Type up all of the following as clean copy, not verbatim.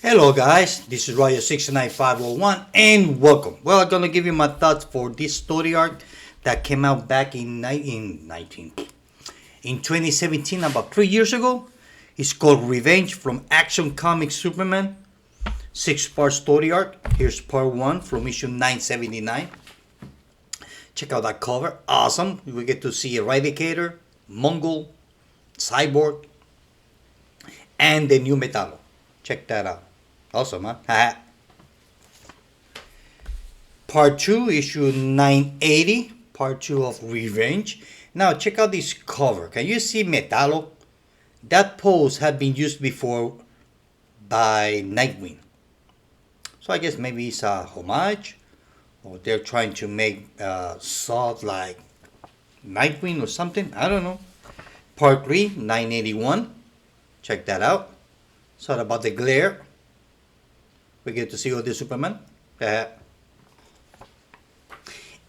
Hello guys, this is Royal69501 and welcome. Well, I'm gonna give you my thoughts for this story arc that came out back in 2017, about 3 years ago. It's called Revenge from Action Comics Superman, 6-part story arc. Here's part 1 from issue 979. Check out that cover, awesome. We get to see Eradicator, Mongul, Cyborg, and the new Metallo. Check that out. Awesome, huh? Part 2, issue 980, part 2 of Revenge. Now, check out this cover. Can you see Metallo? That pose had been used before by Nightwing. So I guess maybe it's a homage, or they're trying to make Zod like Nightwing or something. I don't know. Part 3, 981. Check that out. Sorry about the glare. We get to see all the Superman.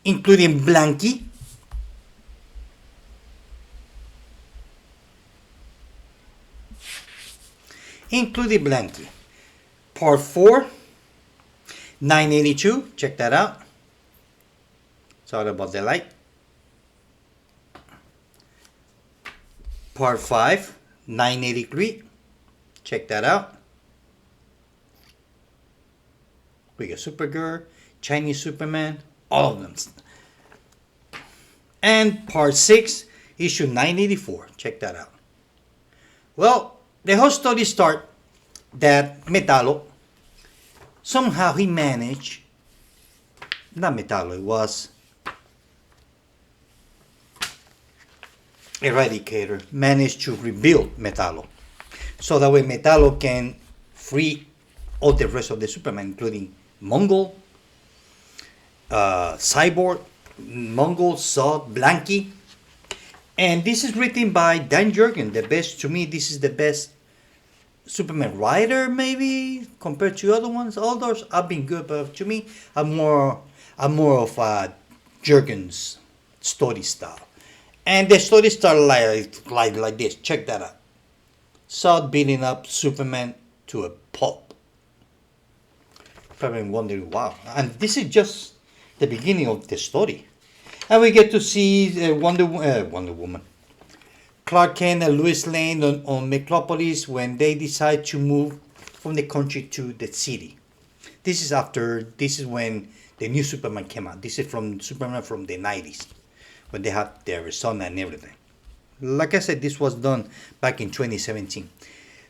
Including Blanky. Part 4, 982. Check that out. Sorry about the light. Part 5, 983. Check that out. We got Supergirl, Chinese Superman, all of them. And part 6, issue 984. Check that out. Well, the whole story starts that Metallo, somehow he managed, not Metallo, it was Eradicator, managed to rebuild Metallo. So that way Metallo can free all the rest of the Superman, including Mongul, Cyborg, Mongul, Zod, Blanky. And this is written by Dan Jurgen. The best, to me, this is the best Superman writer, maybe, compared to other ones. All those have been good, but to me, I'm more of Jurgen's story style. And the story style like this. Check that out. Zod beating up Superman to a pulp. Probably wondering, wow. And this is just the beginning of the story. And we get to see Wonder Woman, Clark Kent and Lois Lane on Metropolis when they decide to move from the country to the city. This is when the new Superman came out. This is from Superman from the 90s, when they had the Arizona and everything. Like I said, this was done back in 2017.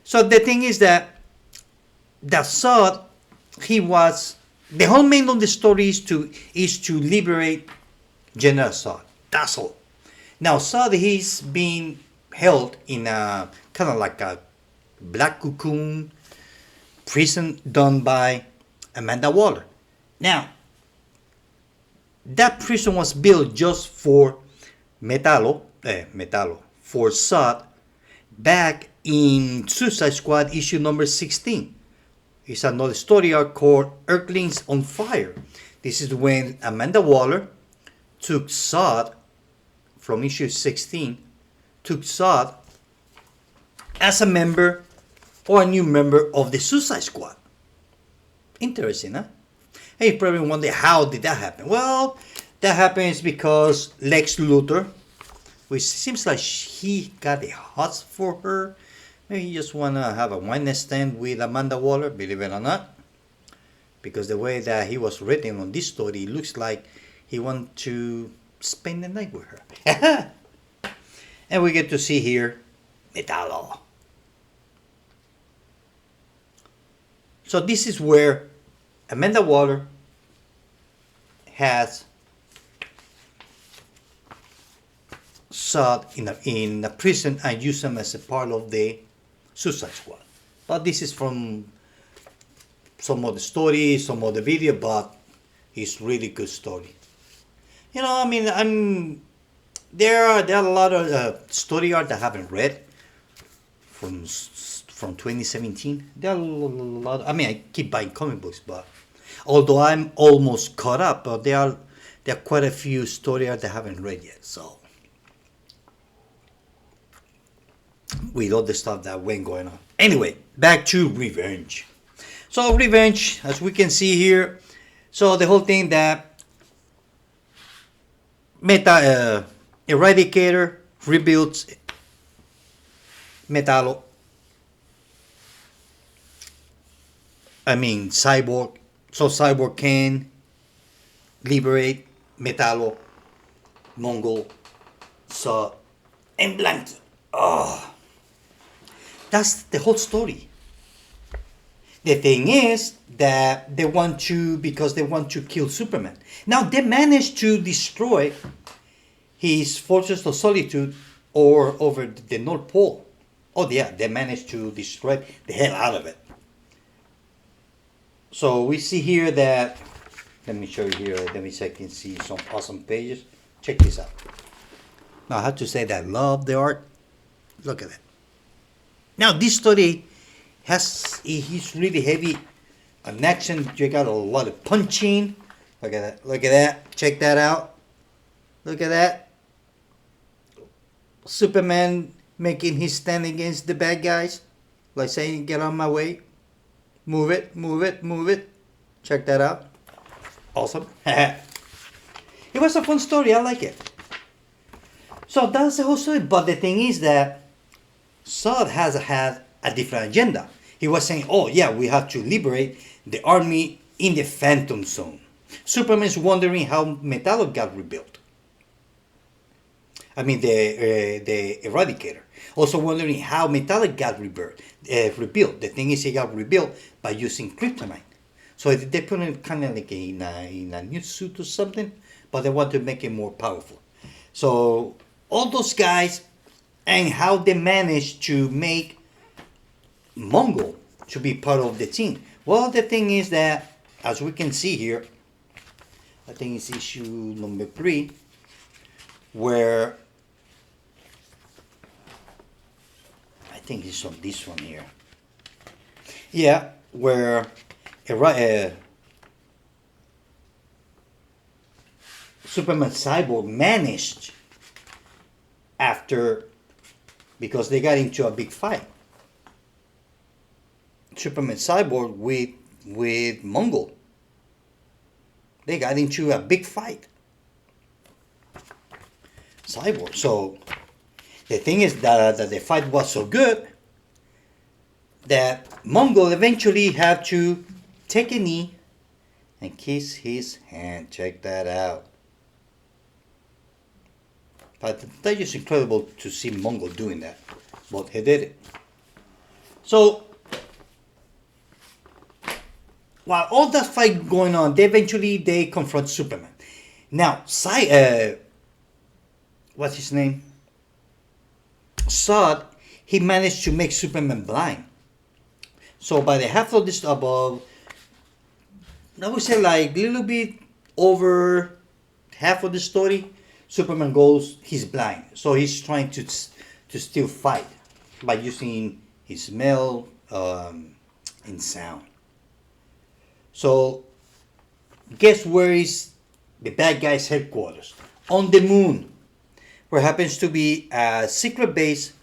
So the thing is that Zod, the whole main of the story is to liberate General Zod. That's all. Now Zod, he's being held in a kind of like a black cocoon prison done by Amanda Waller. Now that prison was built just for Metallo, for Zod, back in Suicide Squad issue number 16. It's another story arc called Earthlings on Fire. This is when Amanda Waller took Zod from issue 16, took Zod as a member or a new member of the Suicide Squad. Interesting, huh? Hey, you probably wonder, how did that happen? Well, that happens because Lex Luthor, which seems like he got a hot for her. Maybe he just want to have a one night stand with Amanda Waller, believe it or not. Because the way that he was written on this story, it looks like he want to spend the night with her. And we get to see here Metallo. So this is where Amanda Waller has Zod in a prison and use him as a part of the Suicide Squad. But this is from some of the story, some of the video, but it's really good story. You know, I mean, there are a lot of story art that I haven't read from 2017. There are a lot. I keep buying comic books, but although I'm almost caught up, but there are quite a few story art that I haven't read yet. So with all the stuff that went going on. Anyway, back to Revenge. So revenge, as we can see here. So the whole thing that Eradicator rebuilds Metallo. I mean Cyborg. So Cyborg can liberate Metallo, Mongol, Saw, and Blanky. Oh, that's the whole story. The thing is that they want to, because they want to kill Superman. Now they managed to destroy his Fortress of Solitude or over the North Pole. Oh yeah, they managed to destroy the hell out of it. So we see here that, let me show you here, let me see if I can see some awesome pages. Check this out. Now I have to say that I love the art. Look at that. Now this story he's really heavy on action. You got a lot of punching. Look at that. Look at that. Check that out. Look at that. Superman making his stand against the bad guys. Like saying, get on my way. Move it, move it, move it. Check that out. Awesome. It was a fun story. I like it. So that's the whole story. But the thing is that Zod has had a different agenda. He was saying, oh yeah, we have to liberate the army in the Phantom Zone. Superman is wondering how Metallo got rebuilt. I mean the Eradicator. Also wondering how Metallo got rebuilt. The thing is he got rebuilt by using kryptonite. So they put him kind of like in a new suit or something, but they want to make him more powerful. So all those guys and how they managed to make Mongol to be part of the team. Well, the thing is that, as we can see here, I think it's issue number 3, where I think it's on this one here. Yeah, where Superman Cyborg managed after, because they got into a big fight. Superman Cyborg with Mongol. They got into a big fight. Cyborg. So the thing is that the fight was so good that Mongol eventually had to take a knee and kiss his hand. Check that out. But that's just incredible to see Mongol doing that. But he did it. So while all that fight going on, they confront Superman. Now, what's his name? Zod, he managed to make Superman blind. So by the half of this above, I would say like a little bit over half of the story, Superman goes, he's blind. So he's trying to still fight by using his smell and sound. So guess where is the bad guy's headquarters? On the moon, where happens to be a secret base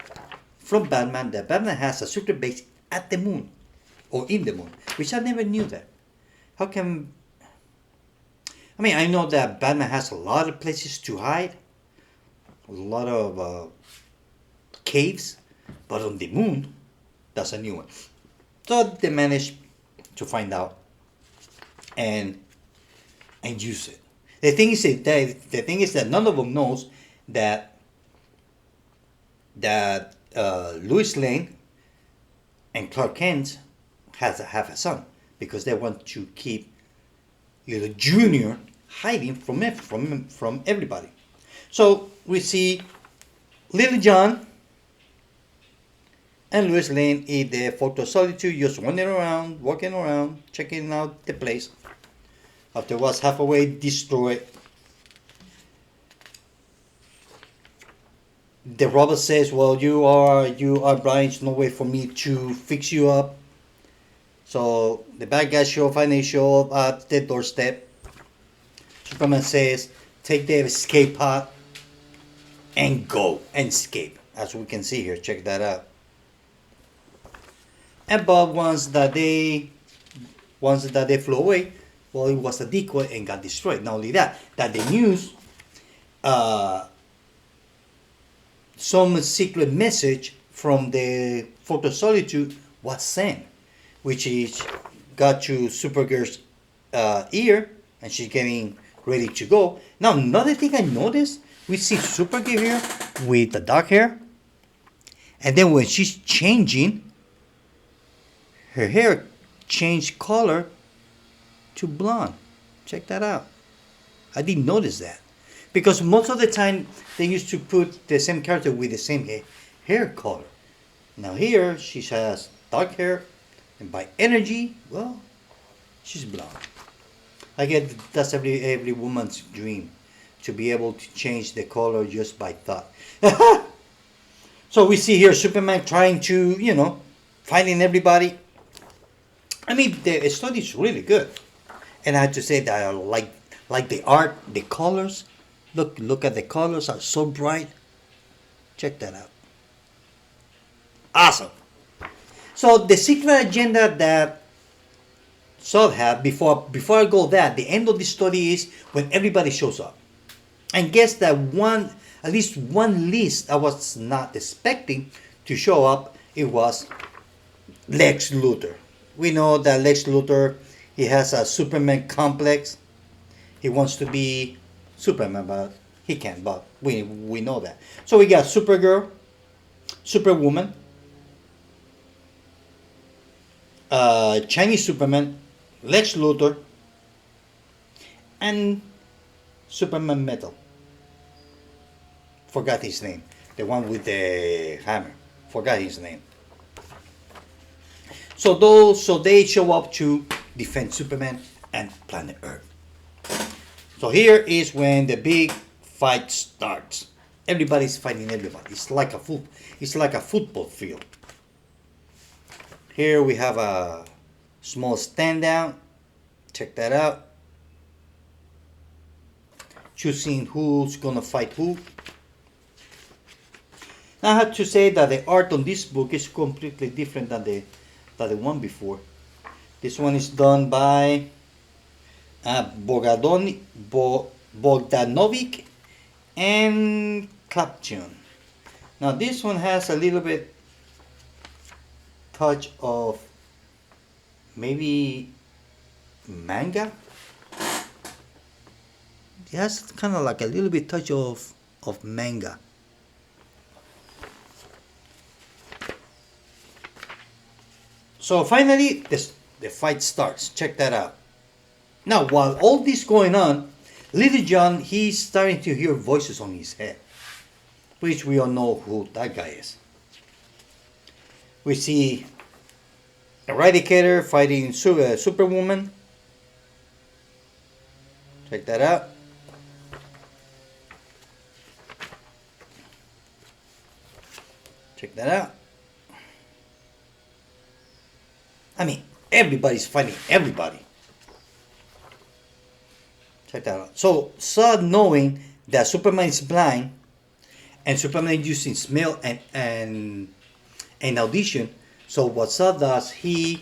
from Batman. That Batman has a secret base at the moon, or in the moon, which I never knew that. How come? I mean, I know that Batman has a lot of places to hide, a lot of caves, but on the moon, that's a new one. So they managed to find out and use it. The thing is that none of them knows that Lois Lane and Clark Kent have a son, because they want to keep Junior hiding from everybody. So we see Little John and Lois Lane in the Fortress of Solitude, just walking around, checking out the place. After it was halfway destroyed, the robot says, well, you are blind, there's no way for me to fix you up. So the bad guys finally show up at the doorstep. Superman says, take the escape pod and go and escape. As we can see here, check that out. And Bob wants that they Once that they flew away, well, it was a decoy and got destroyed. Not only that, that the news, some secret message from the Fort of Solitude was sent, which is got to Supergirl's ear, and she's getting ready to go. Now, another thing I noticed, we see Supergirl here with the dark hair, and then when she's changing, her hair changed color to blonde. Check that out. I didn't notice that. Because most of the time, they used to put the same character with the same hair color. Now here, she has dark hair, and by energy, well, she's blonde. I guess that's every woman's dream, to be able to change the color just by thought. So we see here Superman trying to, fighting everybody. I mean, the story is really good. And I have to say that I like the art, the colors. Look at the colors, are so bright. Check that out. Awesome. So the secret agenda that Zod had, before I go that, the end of the story is when everybody shows up. And guess that at least one list I was not expecting to show up, it was Lex Luthor. We know that Lex Luthor, he has a Superman complex. He wants to be Superman, but he can't. But we know that. So we got Supergirl, Superwoman, Chinese Superman, Lex Luthor, and Superman Metal. Forgot his name. The one with the hammer. Forgot his name. So they show up to defend Superman and planet Earth. So here is when the big fight starts. Everybody's fighting everybody. It's like a football field. Here we have a small stand down. Check that out. Choosing who's gonna fight who. Now I have to say that the art on this book is completely different than the one before. This one is done by Bogdanovic and Klapchion. Now this one has a little bit touch of maybe manga. It has kind of like a little bit touch of manga. So finally, the fight starts. Check that out. Now, while all this going on, Little John, he's starting to hear voices on his head, which we all know who that guy is. We see Eradicator fighting Superwoman. Check that out. Check that out. I mean, everybody's fighting everybody. Check that out. So, Zod, knowing that Superman is blind, and Superman is using smell and audition, so what Zod does, he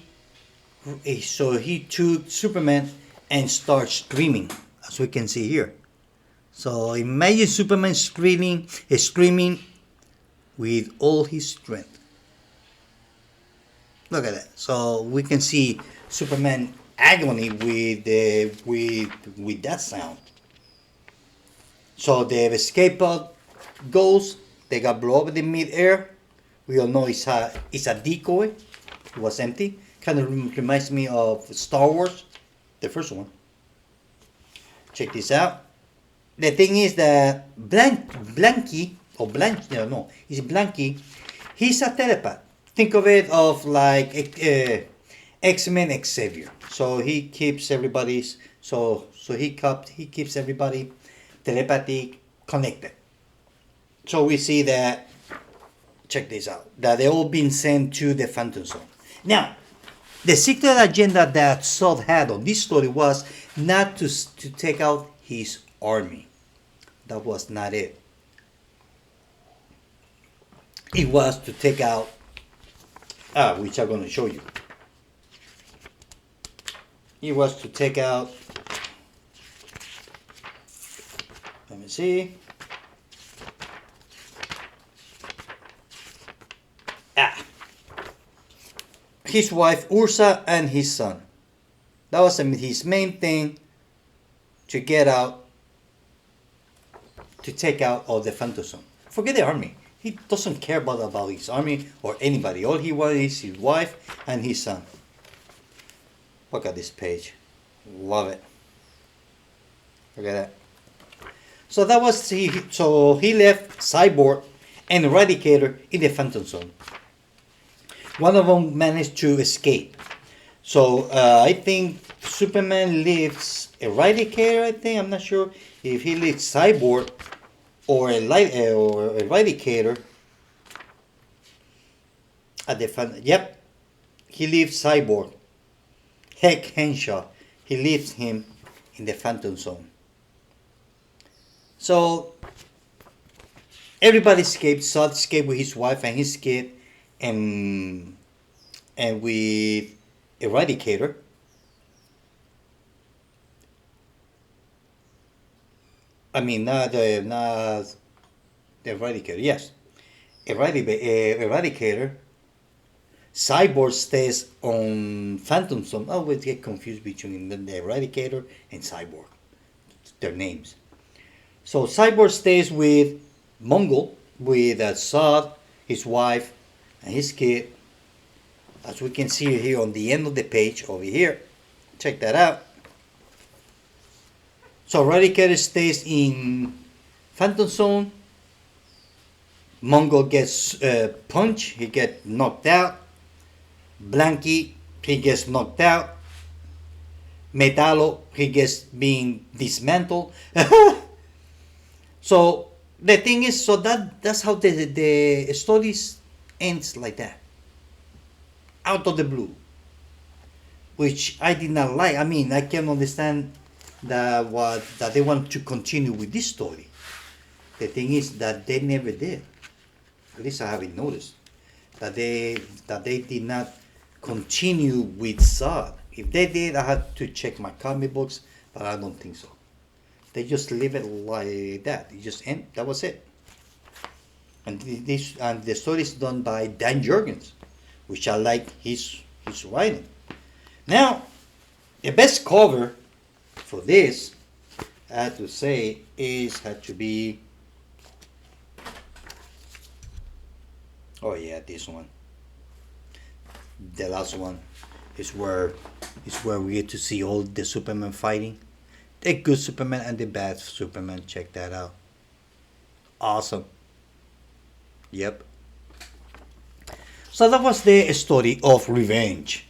took Superman and starts screaming, as we can see here. So imagine Superman screaming with all his strength. Look at that. So we can see Superman agony with that sound. So the escape pod goes. They got blown up in mid-air. We all know it's a decoy. It was empty. Kind of reminds me of Star Wars, the first one. Check this out. The thing is that Blanky, it's Blanky. He's a telepath. Think of it of like X-Men Xavier. So he keeps everybody telepathic connected. So we see that, check this out, that they all been sent to the Phantom Zone. Now, the secret agenda that Zod had on this story was not to take out his army. That was not it. It was to take out, which I'm going to show you. He was to take out, let me see. His wife Ursa and his son. That was his main thing, to get out, to take out all the Phantom Zone. Forget the army. He doesn't care about his army or anybody. All he wants is his wife and his son. Look at this page. Love it. Look at that. So that was so he left Cyborg and Eradicator in the Phantom Zone. One of them managed to escape. So I think Superman leaves Eradicator. I think, I'm not sure if he leaves Cyborg or Eradicator at the Phantom. Yep, he leaves Cyborg. Heck Henshaw, he leaves him in the Phantom Zone. So everybody escaped. Zod escaped with his wife and his kid, and with Eradicator. I mean, not the Eradicator. Yes, Eradicator. Cyborg stays on Phantom Zone. I always get confused between the Eradicator and Cyborg. Their names. So Cyborg stays with Mongul, with Zod, his wife, and his kid. As we can see here on the end of the page over here. Check that out. So Eradicator stays in Phantom Zone. Mongul gets punched. He gets knocked out. Blanky, he gets knocked out. Metallo, he gets being dismantled. So the thing is, so that's how the stories ends, like that, out of the blue, which I did not like. I mean, I can understand that they want to continue with this story. The thing is that they never did. At least I haven't noticed that they did not continue with Zod. If they did, I had to check my comic books, but I don't think so. They just leave it like that. It just end. That was it. And the story is done by Dan Jurgens, which I like his writing. Now, the best cover for this, I have to say, had to be. Oh yeah, this one. The last one is where we get to see all the Superman fighting. The good Superman and the bad Superman. Check that out. Awesome. Yep. So that was the story of revenge.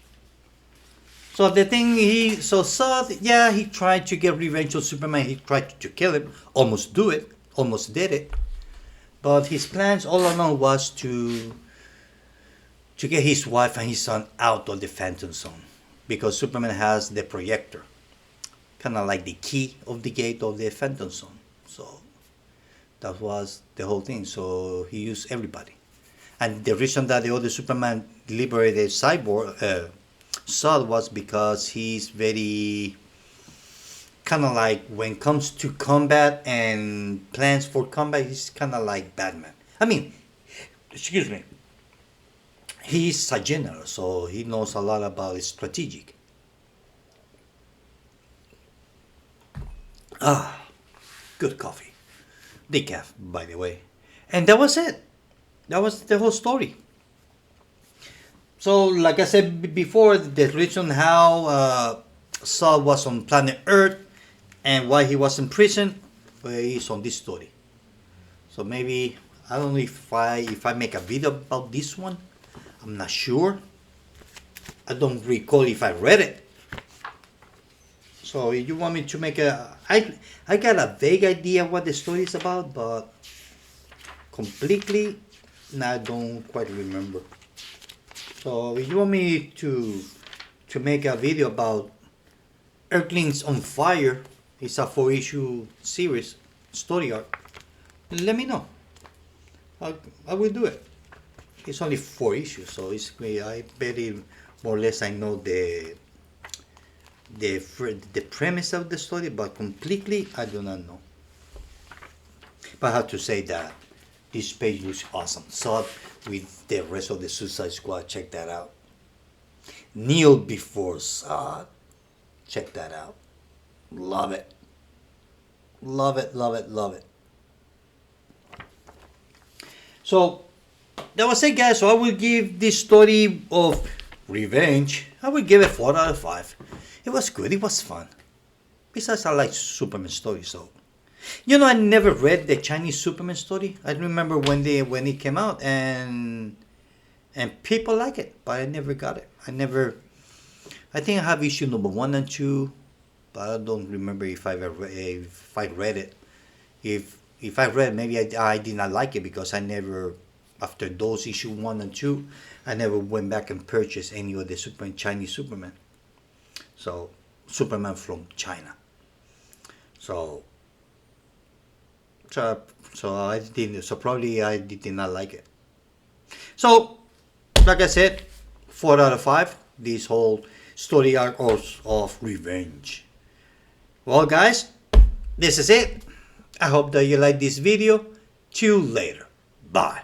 So the thing Zod, yeah, he tried to get revenge on Superman. He tried to kill him. Almost did it. But his plans all along was to get his wife and his son out of the Phantom Zone, because Superman has the projector, kind of like the key of the gate of the Phantom Zone. So that was the whole thing. So he used everybody, and the reason that the other Superman liberated Zod was because he's very kind of like, when it comes to combat and plans for combat, he's kind of like Batman. I mean, excuse me. He's a general, so he knows a lot about strategic. Good coffee. Decaf, by the way. And that was it. That was the whole story. So, like I said before, the reason how Zod was on planet Earth and why he was in prison is on this story. So maybe, I don't know if I make a video about this one. I'm not sure. I don't recall if I read it. So you want me to make I got a vague idea what the story is about, but completely, I don't quite remember. So if you want me to make a video about Earthlings on Fire, it's a 4-issue series story arc, let me know. I will do it. It's only 4 issues, so I bet more or less I know the premise of the story, but completely I do not know. But I have to say that this page looks awesome. So with the rest of the Suicide Squad, check that out. Kneel before Zod. Check that out. Love it. Love it, love it, love it. So that was it, guys. So I will give this story of Revenge, I would give it 4 out of 5. It was good. It was fun. Besides, I like Superman stories, so. I never read the Chinese Superman story. I remember when it came out, and people like it, but I never got it. I think I have issue number 1 and 2, but I don't remember if I read it. If I read, maybe I did not like it because I never, after those issue 1 and 2, I never went back and purchased any of the Chinese Superman. So Superman from China. So I didn't. So probably I did not like it. So, like I said, 4 out of 5. This whole story arc of Revenge. Well, guys, this is it. I hope that you like this video. See you later. Bye.